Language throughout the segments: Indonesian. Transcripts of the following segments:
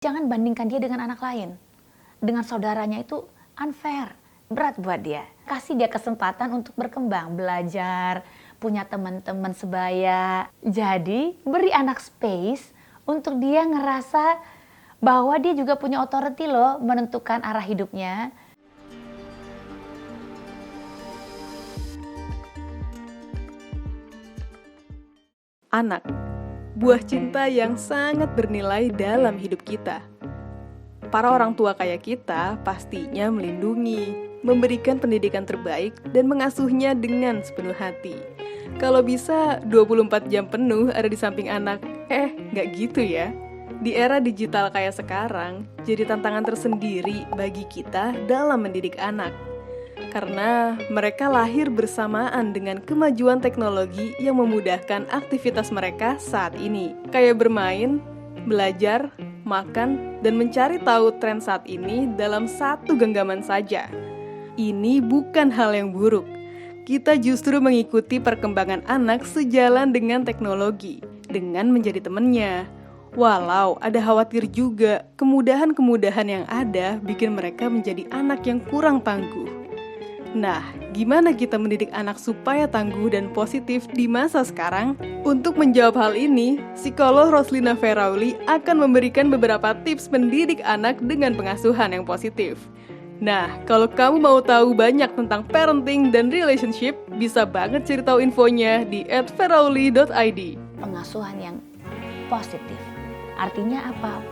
Jangan bandingkan dia dengan anak lain. Dengan saudaranya itu unfair, berat buat dia. Kasih dia kesempatan untuk berkembang, belajar, punya teman-teman sebaya. Jadi beri anak space untuk dia ngerasa bahwa dia juga punya authority loh menentukan arah hidupnya. Anak, buah cinta yang sangat bernilai dalam hidup kita. Para orang tua kayak kita pastinya melindungi, memberikan pendidikan terbaik, dan mengasuhnya dengan sepenuh hati. Kalau bisa 24 jam penuh ada di samping anak, nggak gitu ya. Di era digital kayak sekarang, jadi tantangan tersendiri bagi kita dalam mendidik anak. Karena mereka lahir bersamaan dengan kemajuan teknologi yang memudahkan aktivitas mereka saat ini. Kayak bermain, belajar, makan, dan mencari tahu tren saat ini dalam satu genggaman saja. Ini bukan hal yang buruk. Kita justru mengikuti perkembangan anak sejalan dengan teknologi, dengan menjadi temannya. Walau ada khawatir juga, kemudahan-kemudahan yang ada bikin mereka menjadi anak yang kurang tangguh. Nah, gimana kita mendidik anak supaya tangguh dan positif di masa sekarang? Untuk menjawab hal ini, psikolog Roslina Ferauli akan memberikan beberapa tips mendidik anak dengan pengasuhan yang positif. Nah, kalau kamu mau tahu banyak tentang parenting dan relationship, bisa banget cari tahu infonya di @ferauli.id. Pengasuhan yang positif. Artinya apa?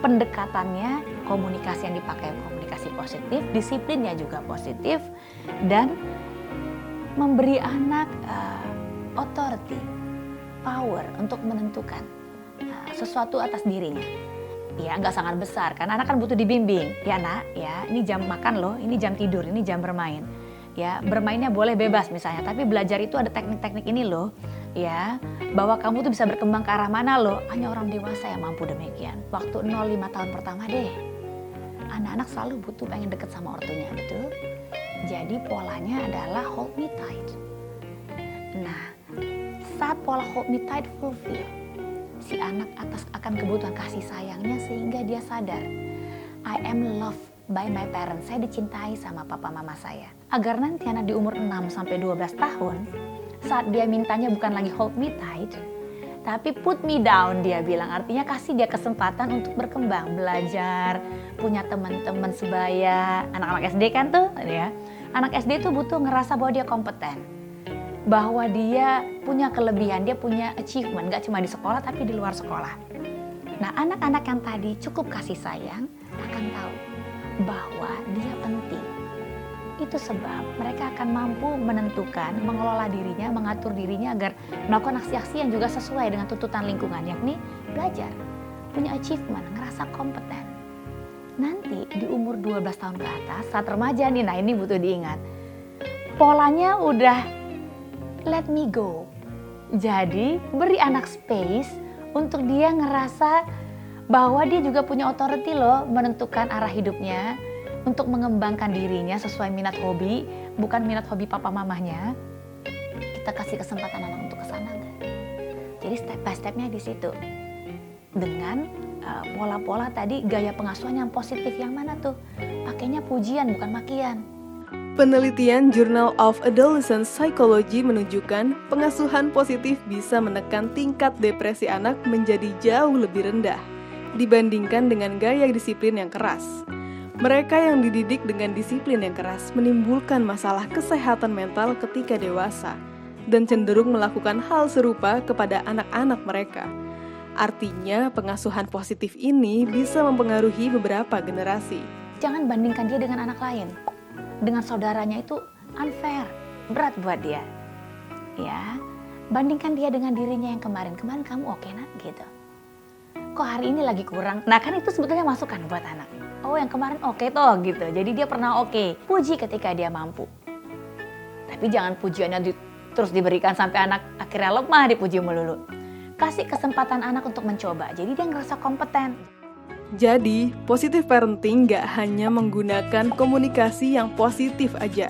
Pendekatannya, komunikasi yang dipakai komunikasi positif, disiplinnya juga positif, dan memberi anak authority, power untuk menentukan sesuatu atas dirinya. Ya, nggak sangat besar, karena anak kan butuh dibimbing. Ya nak, ya ini jam makan loh, ini jam tidur, ini jam bermain. Ya, bermainnya boleh bebas misalnya, tapi belajar itu ada teknik-teknik ini loh. Ya, bahwa kamu tuh bisa berkembang ke arah mana loh. Hanya orang dewasa yang mampu demikian. Waktu 0-5 tahun pertama deh, anak-anak selalu butuh pengen deket sama ortunya, betul? Jadi polanya adalah hold me tight. Nah, saat pola hold me tight fulfill, si anak akan kebutuhan kasih sayangnya sehingga dia sadar, I am loved by my parents. Saya dicintai sama papa mama saya. Agar nanti anak di umur 6-12 tahun, saat dia mintanya bukan lagi hold me tight, tapi put me down, dia bilang. Artinya kasih dia kesempatan untuk berkembang, belajar, punya teman-teman sebaya. Anak-anak SD kan tuh, ya. Anak SD tuh butuh ngerasa bahwa dia kompeten, bahwa dia punya kelebihan, dia punya achievement, gak cuma di sekolah tapi di luar sekolah. Nah, anak-anak yang tadi cukup kasih sayang akan tahu bahwa dia penting. Itu sebab mereka akan mampu menentukan, mengelola dirinya, mengatur dirinya agar melakukan aksi-aksi yang juga sesuai dengan tuntutan lingkungan, yakni belajar, punya achievement, ngerasa kompeten. Nanti di umur 12 tahun ke atas, saat remaja nih, nah ini butuh diingat. Polanya udah let me go. Jadi beri anak space untuk dia ngerasa bahwa dia juga punya authority loh menentukan arah hidupnya, untuk mengembangkan dirinya sesuai minat hobi, bukan minat hobi papa mamahnya. Kita kasih kesempatan anak untuk kesana nggak? Jadi step by stepnya di situ. Dengan pola-pola tadi, gaya pengasuhan yang positif yang mana tuh? Pakainya pujian bukan makian. Penelitian Journal of Adolescent Psychology menunjukkan pengasuhan positif bisa menekan tingkat depresi anak menjadi jauh lebih rendah dibandingkan dengan gaya disiplin yang keras. Mereka yang dididik dengan disiplin yang keras menimbulkan masalah kesehatan mental ketika dewasa dan cenderung melakukan hal serupa kepada anak-anak mereka. Artinya, pengasuhan positif ini bisa mempengaruhi beberapa generasi. Jangan bandingkan dia dengan anak lain. Dengan saudaranya itu unfair, berat buat dia. Ya, bandingkan dia dengan dirinya yang kemarin. Kemarin kamu oke nak gitu. Kok hari ini lagi kurang? Nah kan itu sebetulnya masukan buat anak. Oh yang kemarin oke toh gitu. Jadi dia pernah oke. Puji ketika dia mampu. Tapi jangan pujiannya terus diberikan sampai anak akhirnya lemah dipuji melulu. Kasih kesempatan anak untuk mencoba. Jadi dia ngerasa kompeten. Jadi, positive parenting gak hanya menggunakan komunikasi yang positif aja,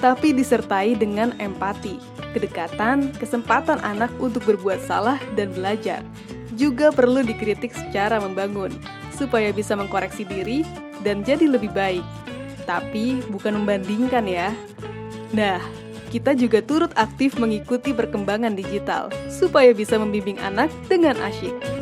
tapi disertai dengan empati, kedekatan, kesempatan anak untuk berbuat salah dan belajar. Juga perlu dikritik secara membangun, supaya bisa mengkoreksi diri dan jadi lebih baik. Tapi bukan membandingkan ya. Nah, kita juga turut aktif mengikuti perkembangan digital supaya bisa membimbing anak dengan asyik.